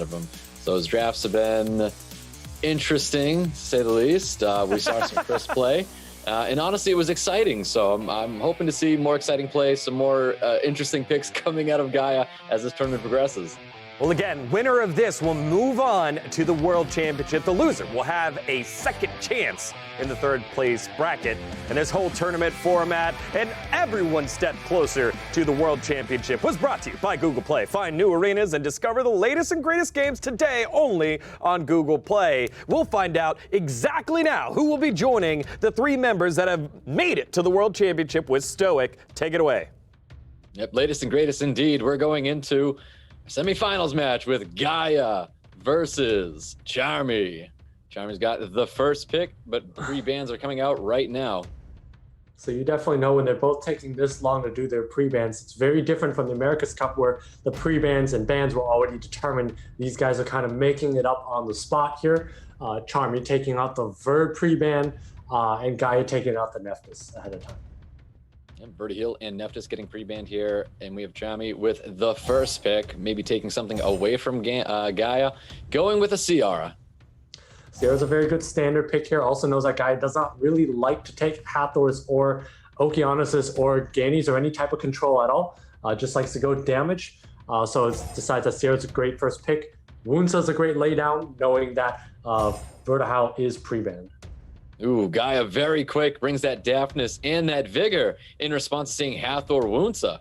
of them. So his drafts have been interesting, to say the least. We saw some first play. And honestly, it was exciting. So I'm hoping to see more exciting plays, some more interesting picks coming out of Gaia as this tournament progresses. Well, again, winner of this will move on to the World Championship. The loser will have a second chance in the third place bracket. And this whole tournament format and every step closer to the World Championship was brought to you by Google Play. Find new arenas and discover the latest and greatest games today only on Google Play. We'll find out exactly now who will be joining the three members that have made it to the World Championship with Stoic. Take it away. Yep, latest and greatest indeed. We're going into semifinals match with Gaia versus Charmi. Charmi's got the first pick, but three bands are coming out right now. So you definitely know when they're both taking this long to do their pre-bans. It's very different from the America's Cup where the pre-bans and bans were already determined. These guys are kind of making it up on the spot here. Charmi taking out the Verd pre-ban and Gaia taking out the Nephthys ahead of time. And Vertihill and Nephthys getting pre-banned here, and we have Charmi with the first pick, maybe taking something away from Gaia, going with a Ciara. Ciara's a very good standard pick here. Also knows that Gaia does not really like to take Hathors or Okeanuses or Gannies or any type of control at all. Just likes to go damage. So it decides that Ciara's a great first pick. Wunsa's a great laydown, knowing that Vertihill is pre-banned. Ooh, Gaia very quick, brings that daftness and that vigor in response to seeing Hathor Wunsa.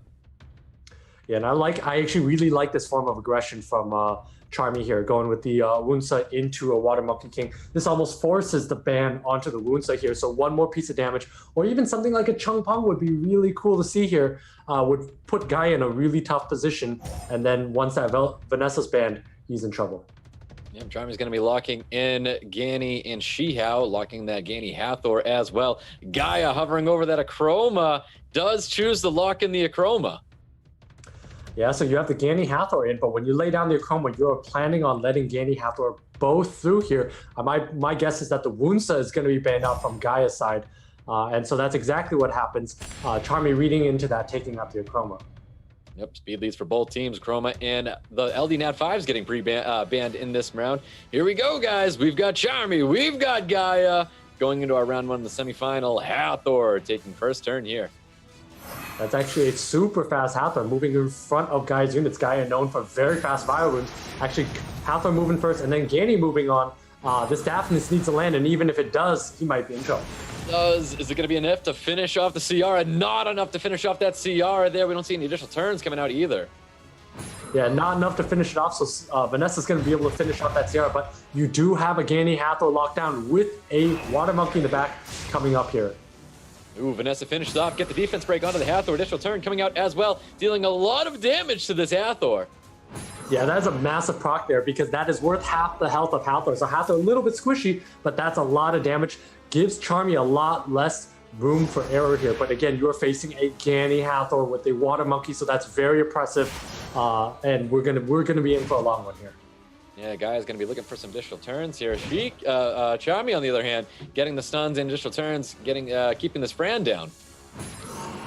Yeah, and I actually really like this form of aggression from Charmi here, going with the Wunsa into a Water Monkey King. This almost forces the ban onto the Wunsa here, so one more piece of damage, or even something like a Chung Pong would be really cool to see here, would put Gaia in a really tough position, and then once that Vanessa's banned, he's in trouble. Yeah, Charmi's going to be locking in Ganny and Shihao, locking that Ganny Hathor as well. Gaia hovering over that Akroma, does choose to lock in the Akroma. Yeah, so you have the Ganny Hathor in, but when you lay down the Akroma, you're planning on letting Ganny Hathor both through here. My guess is that the Wunsa is going to be banned out from Gaia's side, and so that's exactly what happens. Charmi reading into that, taking out the Akroma. Yep, speed leads for both teams. Chroma and the LD Nat 5s getting banned in this round. Here we go, guys. We've got Charmi. We've got Gaia. Going into our round one of the semifinal. Hathor taking first turn here. That's actually a super fast Hathor moving in front of Gaia's units. Gaia known for very fast Vial Runes. Actually, Hathor moving first and then Ganny moving on. This Daphnis needs to land, and even if it does, he might be in trouble. Is it going to be enough to finish off the Ciara? Not enough to finish off that Ciara there. We don't see any additional turns coming out either. Yeah, not enough to finish it off, so Vanessa's going to be able to finish off that Ciara, but you do have a Ganny Hathor locked down with a Water Monkey in the back coming up here. Ooh, Vanessa finishes off, get the defense break onto the Hathor. Additional turn coming out as well, dealing a lot of damage to this Hathor. Yeah, that is a massive proc there because that is worth half the health of Hathor. So Hathor a little bit squishy, but that's a lot of damage. Gives Charmi a lot less room for error here. But again, you're facing a Ganny Hathor with a Water Monkey, so that's very oppressive. And we're gonna be in for a long one here. Yeah, Gaia's going to be looking for some additional turns here. Charmi, on the other hand, getting the stuns and additional turns, keeping this Fran down.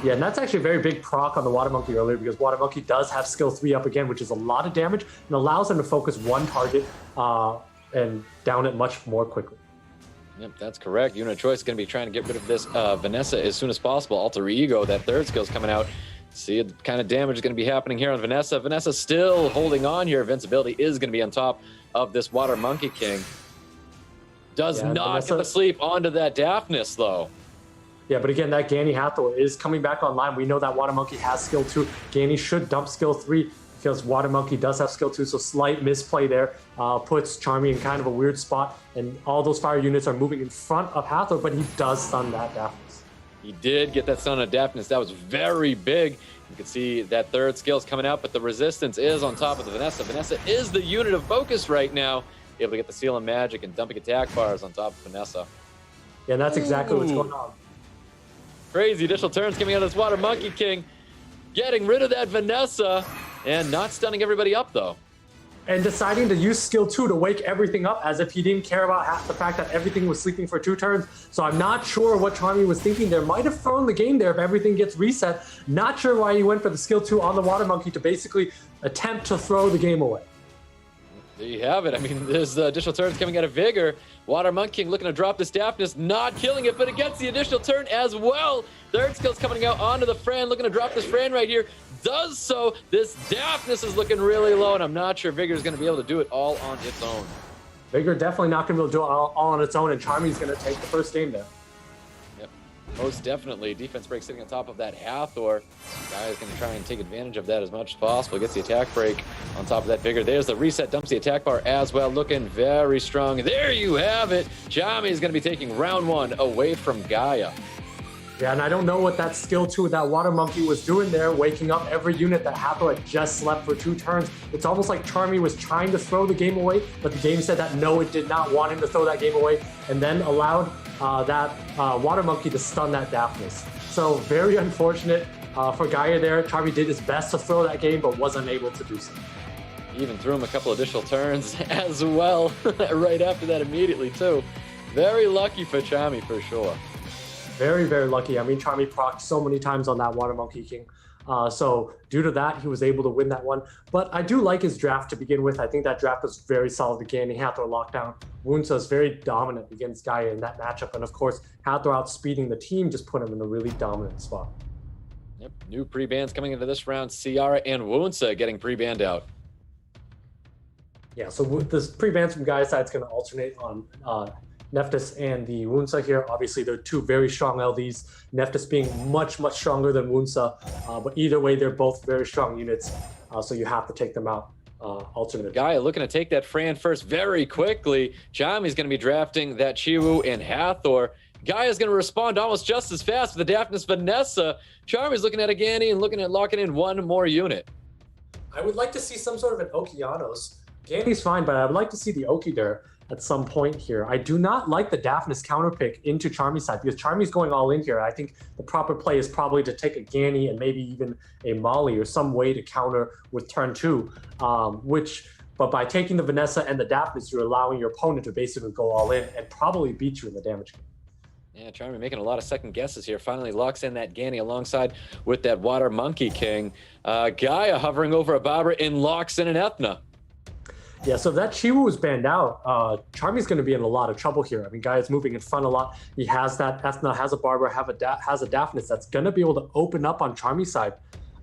Yeah, and that's actually a very big proc on the Water Monkey earlier because Water Monkey does have skill 3 up again, which is a lot of damage and allows him to focus one target and down it much more quickly. Yep, that's correct. Unit of Choice is going to be trying to get rid of this Vanessa as soon as possible. Alter Ego, that third skill is coming out. See the kind of damage is going to be happening here on Vanessa. Vanessa still holding on here. Invincibility is going to be on top of this Water Monkey King. Does not Vanessa get the sleep onto that Daphnis, though. Yeah, but again, that Ganny Hathor is coming back online. We know that Water Monkey has skill 2. Ganny should dump skill 3 because Water Monkey does have skill 2, so slight misplay there puts Charmi in kind of a weird spot, and all those fire units are moving in front of Hathor, but he does stun that Daphnis. He did get that stun on Daphnis. That was very big. You can see that third skill is coming out, but the resistance is on top of the Vanessa. Vanessa is the unit of focus right now, able to get the Seal of Magic and dumping attack bars on top of Vanessa. Yeah, and that's exactly what's going on. Crazy additional turns coming out of this Water Monkey King. Getting rid of that Vanessa and not stunning everybody up, though. And deciding to use skill 2 to wake everything up as if he didn't care about the fact that everything was sleeping for 2 turns. So I'm not sure what Charmi was thinking there. Might have thrown the game there if everything gets reset. Not sure why he went for the skill 2 on the Water Monkey to basically attempt to throw the game away. There you have it. I mean, there's additional turns coming out of Vigor. Water Monkey King looking to drop this Daphnis, not killing it, but it gets the additional turn as well. Third skill's coming out onto the Fran, looking to drop this Fran right here. Does so. This Daphnis is looking really low, and I'm not sure Vigor is going to be able to do it all on its own. Vigor definitely not going to be able to do it all on its own, and Charmi's going to take the first game there. Yep, most definitely. Defense break sitting on top of that Hathor. Gaia's going to try and take advantage of that as much as possible. Gets the attack break on top of that Vigor. There's the reset, dumps the attack bar as well. Looking very strong. There you have it. Charmi is going to be taking round one away from Gaia. Yeah, and I don't know what that skill 2 that Water Monkey was doing there, waking up every unit that Hathor had just slept for 2 turns. It's almost like Charmi was trying to throw the game away, but the game said that no, it did not want him to throw that game away, and then allowed that Water Monkey to stun that Daphnis. So very unfortunate for Gaia there. Charmi did his best to throw that game, but was unable to do so. He even threw him a couple additional turns as well, right after that immediately too. Very lucky for Charmi for sure. Very, very lucky. I mean, Charmi procced so many times on that Water Monkey King. So due to that, he was able to win that one. But I do like his draft to begin with. I think that draft was very solid again. He Hathor lockdown. Wunsa is very dominant against Gaia in that matchup. And of course, Hathor outspeeding the team just put him in a really dominant spot. Yep, new pre-bans coming into this round. Ciara and Wunsa getting pre-banned out. Yeah, so this pre-bans from Gaia's side is going to alternate on Nephthys and the Wunsa here. Obviously, they're 2 very strong LDs. Nephthys being much, much stronger than Wunsa. But either way, they're both very strong units. So you have to take them out alternatively. Gaia looking to take that Fran first very quickly. Charmi's going to be drafting that Chiwu and Hathor. Gaia's going to respond almost just as fast with the Daphnis Vanessa. Charmi's looking at a Gani and looking at locking in one more unit. I would like to see some sort of an Okeanos. Gani's fine, but I would like to see the Oki there at some point here. I do not like the Daphnis counter pick into Charmi's side because Charmi's going all in here. I think the proper play is probably to take a Gani and maybe even a Molly or some way to counter with turn 2, but by taking the Vanessa and the Daphnis, you're allowing your opponent to basically go all in and probably beat you in the damage game. Yeah, Charmi making a lot of second guesses here. Finally locks in that Gani alongside with that Water Monkey King. Gaia hovering over a Barbara and locks in an Ethna. Yeah, so if that Chiwu is banned out, Charmi's going to be in a lot of trouble here. I mean, Gaia's moving in front a lot. He has that Ethna, has a Barbara, has a Daphnis that's going to be able to open up on Charmi's side.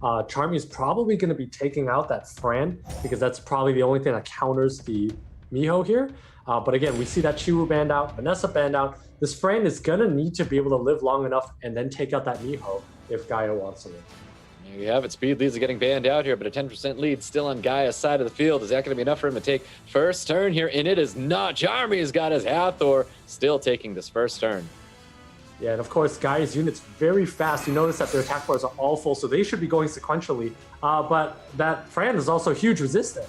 Charmi's probably going to be taking out that Fran because that's probably the only thing that counters the Miho here. But again, we see that Chiwu banned out, Vanessa banned out. This Fran is going to need to be able to live long enough and then take out that Miho if Gaia wants to win. There you have it. Speed leads are getting banned out here, but a 10% lead still on Gaia's side of the field. Is that going to be enough for him to take first turn here? And it is not. Charmi's got his Hathor still taking this first turn. Yeah, and of course, Gaia's unit's very fast. You notice that their attack bars are all full, so they should be going sequentially. But that Fran is also huge resistant.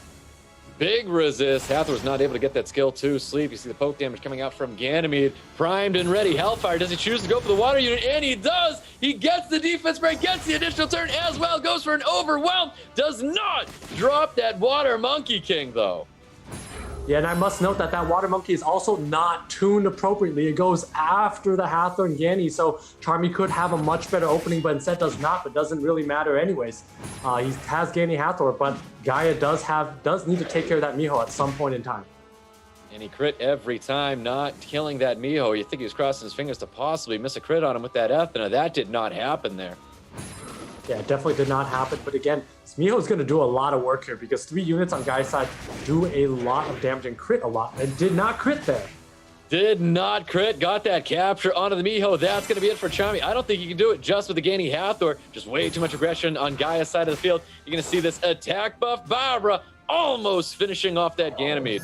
Big resist. Hathor's not able to get that skill 2 sleep. You see the poke damage coming out from Ganymede. Primed and ready. Hellfire. Does he choose to go for the water unit? And he does. He gets the defense break, gets the additional turn as well. Goes for an overwhelm. Does not drop that Water Monkey King, though. Yeah, and I must note that that Water Monkey is also not tuned appropriately. It goes after the Hathor and Gani, so Charmi could have a much better opening, but instead does not, but doesn't really matter anyways. He has Gani Hathor, but Gaia does need to take care of that Miho at some point in time. And he crit every time, not killing that Miho. You think he was crossing his fingers to possibly miss a crit on him with that Ethna. That did not happen there. Yeah, it definitely did not happen. But again, Miho is going to do a lot of work here because 3 units on Gaia's side do a lot of damage and crit a lot. And did not crit there. Did not crit. Got that capture onto the Miho. That's going to be it for Charmi. I don't think you can do it just with the Gani Hathor. Just way too much aggression on Gaia's side of the field. You're going to see this attack buff Barbara almost finishing off that Ganymede.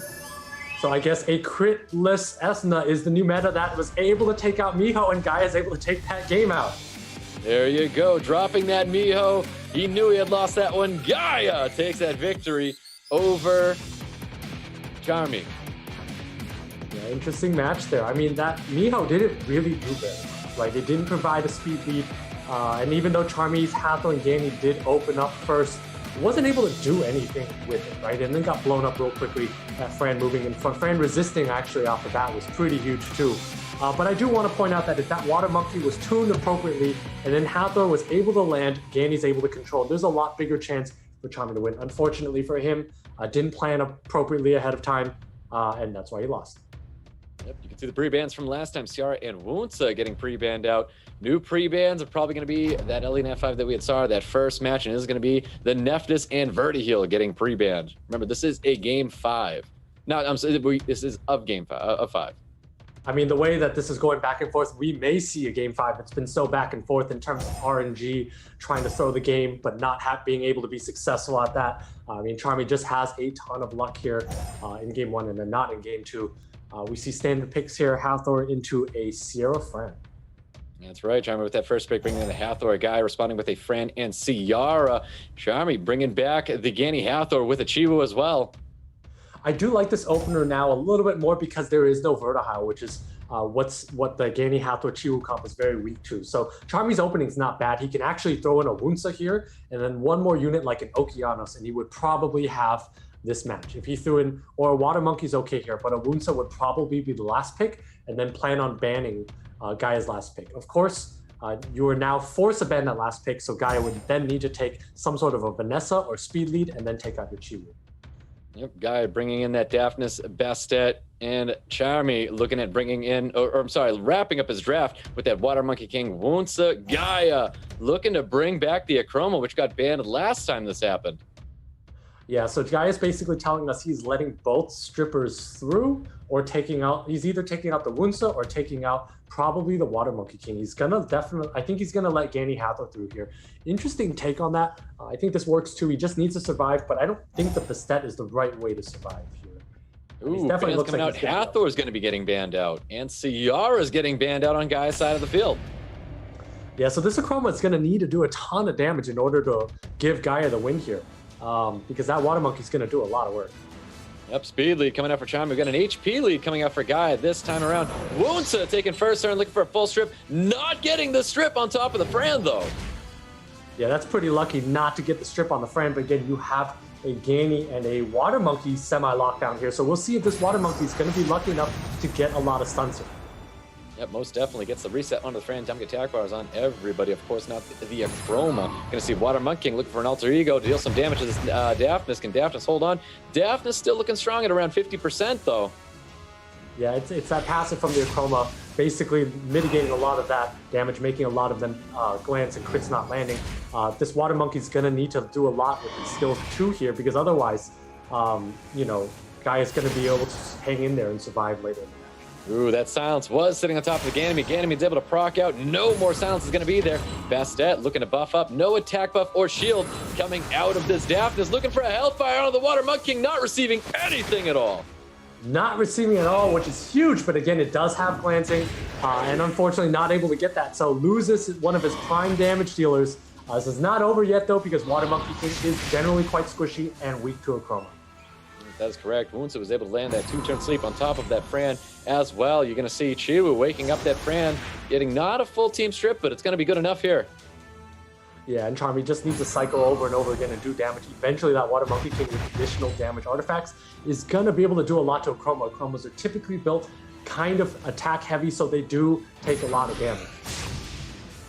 So I guess a critless Ethna is the new meta that was able to take out Miho, and Gaia is able to take that game out. There you go, dropping that Miho. He knew he had lost that one. Gaia takes that victory over Charmi. Yeah, interesting match there. I mean, that Miho didn't really do bad. Like, it didn't provide a speed lead. And even though Charmi's Hathor and Gani did open up first, wasn't able to do anything with it, right? And then got blown up real quickly. That Fran moving in front. Fran resisting actually off the bat was pretty huge too. But I do want to point out that if that Water Monkey was tuned appropriately and then Hathor was able to land, Gani's able to control, there's a lot bigger chance for Charmi to win. Unfortunately for him, didn't plan appropriately ahead of time, and that's why he lost. Yep, you can see the pre-bans from last time. Ciara and Wunsa getting pre-banned out. New pre-bans are probably going to be that Ellie and F5 that we had saw that first match, and this is going to be the Nephthys and Vertiheel getting pre-banned. Remember, this is a game 5. No, I'm sorry, this is of game 5. Of 5. I mean, the way that this is going back and forth, we may see a game 5. It's been so back and forth in terms of RNG, trying to throw the game, but not being able to be successful at that. I mean, Charmi just has a ton of luck here in game 1 and then not in game 2. We see standard picks here, Hathor into a Sierra Fran. That's right, Charmi with that first pick, bringing in the Hathor Gaia, responding with a Fran and Ciara. Charmi bringing back the Ganny Hathor with a Chiwu as well. I do like this opener now a little bit more because there is no Vertihile, which is what the Ganny Hathor Chiwu comp is very weak to. So Charmi's opening is not bad. He can actually throw in a Wunsa here and then one more unit like an Okeanos, and he would probably have this match. If he threw in, or a Water Monkey's okay here, but a Wunsa would probably be the last pick and then plan on banning Gaia's last pick. Of course, you are now forced to ban that last pick, so Gaia would then need to take some sort of a Vanessa or speed lead and then take out your Chiwu. Yep, Gaia bringing in that Daphnis, Bastet, and Charmi looking at bringing in, or I'm sorry, wrapping up his draft with that Water Monkey King, Wunsa. Gaia looking to bring back the Achroma, which got banned last time this happened. Yeah, so Gaia's basically telling us he's letting both strippers through or he's either taking out the Wunsa or taking out probably the Water Monkey King. He's gonna I think he's gonna let Ganny Hathor through here. Interesting take on that. I think this works too. He just needs to survive, but I don't think the Bastet is the right way to survive here. Ooh, definitely looks coming like out. Hathor is going to be getting banned out, and Ciara is getting banned out on Gaia's side of the field. Yeah, so this Achroma is going to need to do a ton of damage in order to give Gaia the win here. Because that Water Monkey is going to do a lot of work. Yep, speed lead coming out for Charmi. We've got an HP lead coming out for Gaia this time around. Wunsa taking first turn, looking for a full strip. Not getting the strip on top of the Fran, though. Yeah, that's pretty lucky not to get the strip on the Fran. But again, you have a Ganny and a Water Monkey semi-lockdown here. So we'll see if this Water Monkey is going to be lucky enough to get a lot of stuns here. Yep, most definitely gets the reset onto the Fran. Time to get attack bars on everybody. Of course, not the Achroma. Going to see Water Monkey King looking for an alter ego to deal some damage to this Daphnis. Can Daphnis hold on? Daphnis still looking strong at around 50%, though. Yeah, it's that passive from the Achroma, basically mitigating a lot of that damage, making a lot of them glance and crits not landing. This Water Monkey's going to need to do a lot with his skill 2 here, because otherwise, Gaia's going to be able to hang in there and survive later in the match. Ooh, that silence was sitting on top of the Ganymede. Ganymede's able to proc out. No more silence is going to be there. Bastet looking to buff up. No attack buff or shield coming out of this. Daphnis looking for a Hellfire out of the Water Monkey King, not receiving anything at all. Not receiving at all, which is huge, but again, it does have glancing, and unfortunately not able to get that. So loses one of his prime damage dealers. This is not over yet, though, because Water Monkey King is generally quite squishy and weak to Achroma. That is correct. Wunsa was able to land that 2-turn sleep on top of that Fran as well. You're going to see Chiwu waking up that Fran, getting not a full team strip, but it's going to be good enough here. Yeah, and Charmi just needs to cycle over and over again and do damage. Eventually, that Water Monkey King with additional damage artifacts is going to be able to do a lot to Achroma. Achromas are typically built kind of attack heavy, so they do take a lot of damage.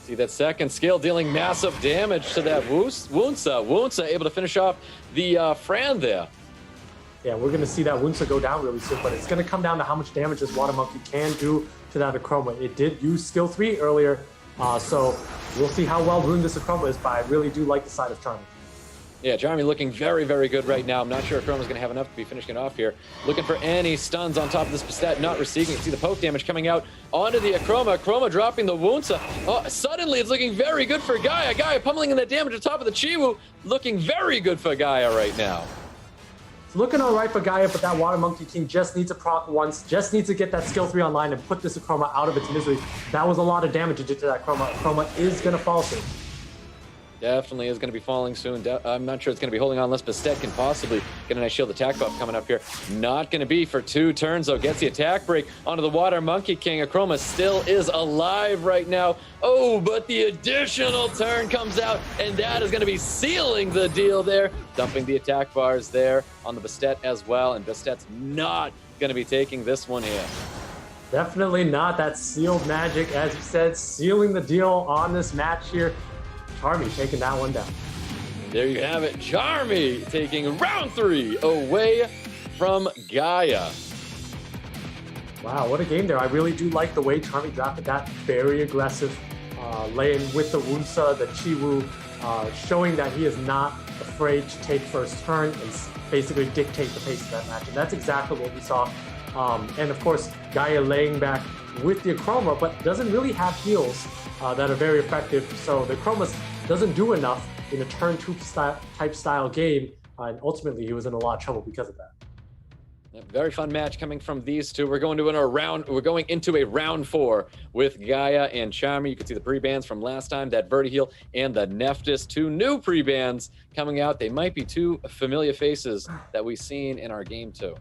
See that second skill dealing massive damage to that Wunsa. Wunsa able to finish off the Fran there. Yeah, we're going to see that Wunsa go down really soon, but it's going to come down to how much damage this Water Monkey can do to that Achroma. It did use skill 3 earlier, so we'll see how well ruined this Achroma is, but I really do like the side of Charmi. Yeah, Charmi looking very, very good right now. I'm not sure Achroma's going to have enough to be finishing it off here. Looking for any stuns on top of this Bastet, not receiving it. See the poke damage coming out onto the Achroma. Achroma dropping the Wunsa. Oh, suddenly it's looking very good for Gaia. Gaia pummeling in that damage on top of the Chiwu. Looking very good for Gaia right now. It's looking all right for Gaia, but that Water Monkey King just needs to proc once, just needs to get that skill 3 online and put this Achroma out of its misery. That was a lot of damage it did to that Achroma. Achroma is going to fall soon. Definitely is going to be falling soon. I'm not sure it's going to be holding on unless Bastet can possibly get a nice shield attack buff coming up here. Not going to be for 2 turns, though. Gets the attack break onto the Water Monkey King. Achroma still is alive right now. Oh, but the additional turn comes out, and that is going to be sealing the deal there. Dumping the attack bars there on the Bastet as well, and Bastet's not going to be taking this one here. Definitely not. That sealed magic, as you said, sealing the deal on this match here. Charmi taking that one down. There you have it. Charmi taking round 3 away from Gaia. Wow, what a game there. I really do like the way Charmi drafted that. Very aggressive lane with the Wunsa, the Chiwu, showing that he is not afraid to take first turn and basically dictate the pace of that match. And that's exactly what we saw. And of course, Gaia laying back with the Achroma, but doesn't really have heals that are very effective. So the Achroma doesn't do enough in a turn 2 type style game. And ultimately, he was in a lot of trouble because of that. A very fun match coming from these two. We're going into a round 4 with Gaia and Charmi. You can see the pre-bans from last time, that Vertiheel and the Nephthys. 2 new pre-bans coming out. They might be 2 familiar faces that we've seen in our game too.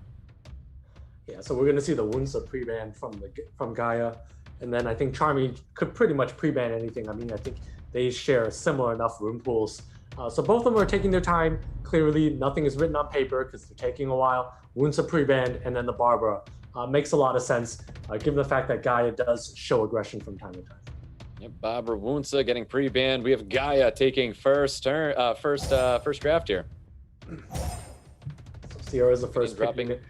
Yeah, so we're going to see the Wunsa pre-ban from Gaia. And then I think Charmi could pretty much pre-ban anything. I mean, I think they share similar enough room pools. So both of them are taking their time. Clearly, nothing is written on paper because they're taking a while. Wunsa pre-banned, and then the Barbara. Makes a lot of sense, given the fact that Gaia does show aggression from time to time. Yep, Barbara Wunsa getting pre-banned. We have Gaia taking first draft here. So Sierra is the first dropping. Unit.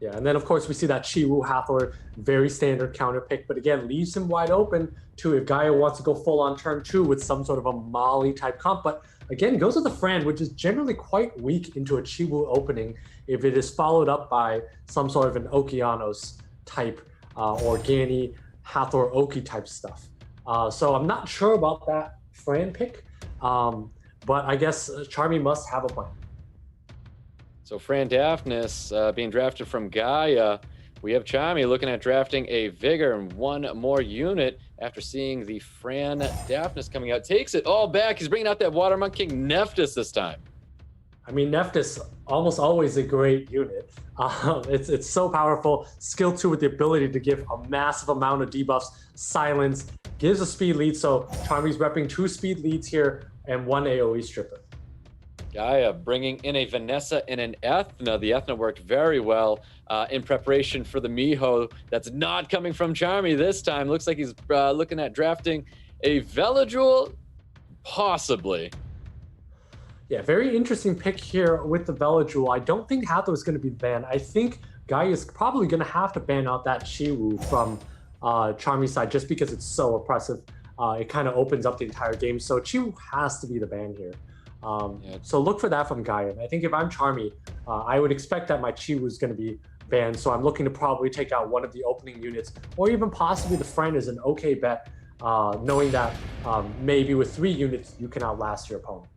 Yeah, and then of course we see that Chiwu Hathor, very standard counter pick, but again, leaves him wide open to if Gaia wants to go full on turn 2 with some sort of a Molly type comp. But again, goes with the Fran, which is generally quite weak into a Chiwu opening if it is followed up by some sort of an Okeanos type or Gani, Hathor, Oki type stuff. So I'm not sure about that Fran pick, but I guess Charmi must have a plan. So Fran Daphnis being drafted from Gaia. We have Charmi looking at drafting a Vigor and 1 more unit after seeing the Fran Daphnis coming out. Takes it all back. He's bringing out that Water Monk King Nephthys this time. I mean, Nephthys, almost always a great unit. It's so powerful. Skill 2 with the ability to give a massive amount of debuffs. Silence, gives a speed lead. So Charmi's repping 2 speed leads here and 1 AoE stripper. Gaia bringing in a Vanessa and an Ethna. The Ethna worked very well in preparation for the Miho. That's not coming from Charmi this time. Looks like he's looking at drafting a Veladrul, possibly. Yeah, very interesting pick here with the Veladrul. I don't think Hathor is going to be banned. I think Gaia is probably going to have to ban out that Chiwu from Charmi's side just because it's so oppressive. It kind of opens up the entire game. So Chiwu has to be the ban here. So look for that from Gaia. And I think if I'm Charmi, I would expect that my Chiwu is going to be banned. So I'm looking to probably take out one of the opening units, or even possibly the Friend is an okay bet, knowing that maybe with 3 units, you can outlast your opponent.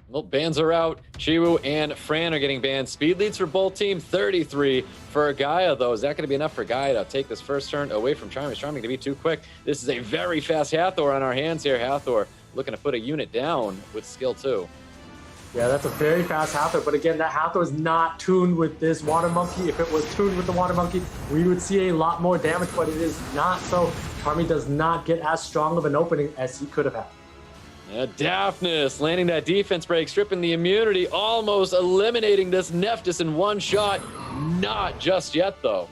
Well, bans are out. Chiwu and Fran are getting banned. Speed leads for both teams, 33 for Gaia, though. Is that going to be enough for Gaia to take this first turn away from Charmi? Is Charmi going to be too quick? This is a very fast Hathor on our hands here. Hathor looking to put a unit down with skill 2. Yeah, that's a very fast Hathor, but again, that Hathor is not tuned with this Water Monkey. If it was tuned with the Water Monkey, we would see a lot more damage, but it is not, so Charmi does not get as strong of an opening as he could have had. Daphnis landing that defense break, stripping the immunity, almost eliminating this Nephthys in 1 shot. Not just yet, though.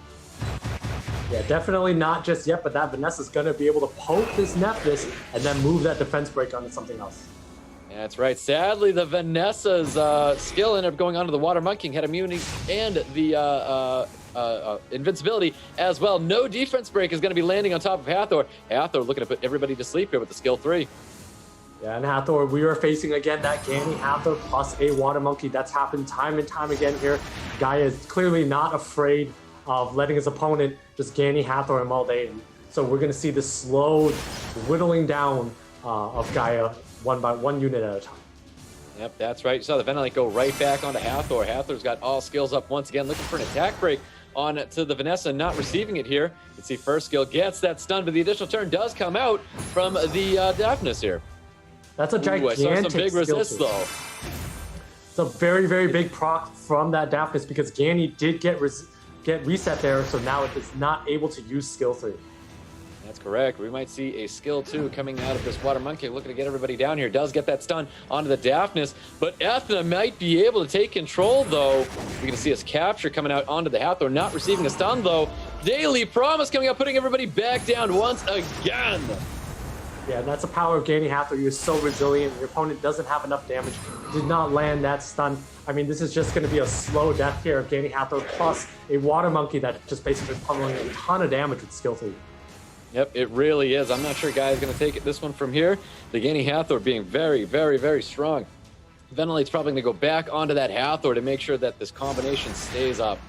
Yeah, definitely not just yet, but that Vanessa's going to be able to poke this Nephthys and then move that defense break onto something else. That's right. Sadly, the Vanessa's skill ended up going onto the Water Monk King, had immunity and the invincibility as well. No defense break is going to be landing on top of Hathor. Hathor looking to put everybody to sleep here with the skill 3. Yeah, and Hathor, we are facing again that Gani Hathor plus a Water Monkey. That's happened time and time again here. Gaia is clearly not afraid of letting his opponent just Gani Hathor him all day. So we're going to see this slow whittling down of Gaia 1 unit at a time. Yep, that's right. You saw the Ventilate go right back onto Hathor. Hathor's got all skills up once again, looking for an attack break on to the Vanessa, not receiving it here. You can see first skill gets that stun, but the additional turn does come out from the Daphnis here. That's a gigantic I saw some big resist, though. It's a very, very big proc from that Daphnis because Gani did get reset there, so now it is not able to use skill 3. That's correct. We might see a skill 2 coming out of this Water Monkey, looking to get everybody down here. Does get that stun onto the Daphnis, but Ethna might be able to take control, though. We're going to see his capture coming out onto the Hathor, not receiving a stun, though. Daily Promise coming out, putting everybody back down once again. Yeah, that's the power of Gaia Hathor. You're so resilient. Your opponent doesn't have enough damage. Did not land that stun. I mean, this is just going to be a slow death here of Gaia Hathor plus a Water Monkey that just basically pummeling a ton of damage with skill 3. Yep, it really is. I'm not sure Gaia is going to take this one from here. The Gaia Hathor being very, very, very strong. Ventilate's probably going to go back onto that Hathor to make sure that this combination stays up.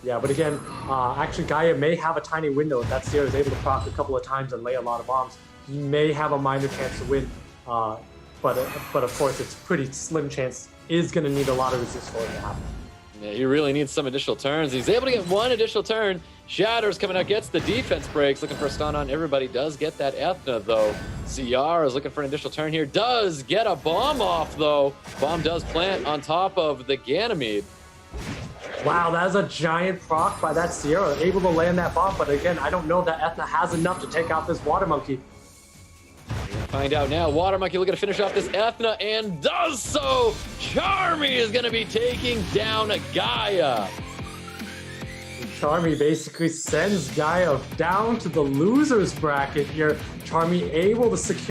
Yeah, but again, actually Gaia may have a tiny window if that Sierra is able to proc a couple of times and lay a lot of bombs. He may have a minor chance to win, but of course it's pretty slim chance. Is going to need a lot of resist for it to happen. Yeah, he really needs some additional turns. He's able to get one additional turn. Shatter's coming out, gets the defense breaks, looking for a stun on everybody. Does get that Ethna, though. CR is looking for an additional turn here. Does get a bomb off, though. Bomb does plant on top of the Ganymede. Wow, that is a giant proc by that Sierra. Able to land that bomb, but again, I don't know that Ethna has enough to take out this Water Monkey. Find out now. Water Monkey looking to finish off this Ethna and does so. Charmi is going to be taking down a Gaia. Charmi basically sends Gaia down to the losers bracket here. Charmi able to secure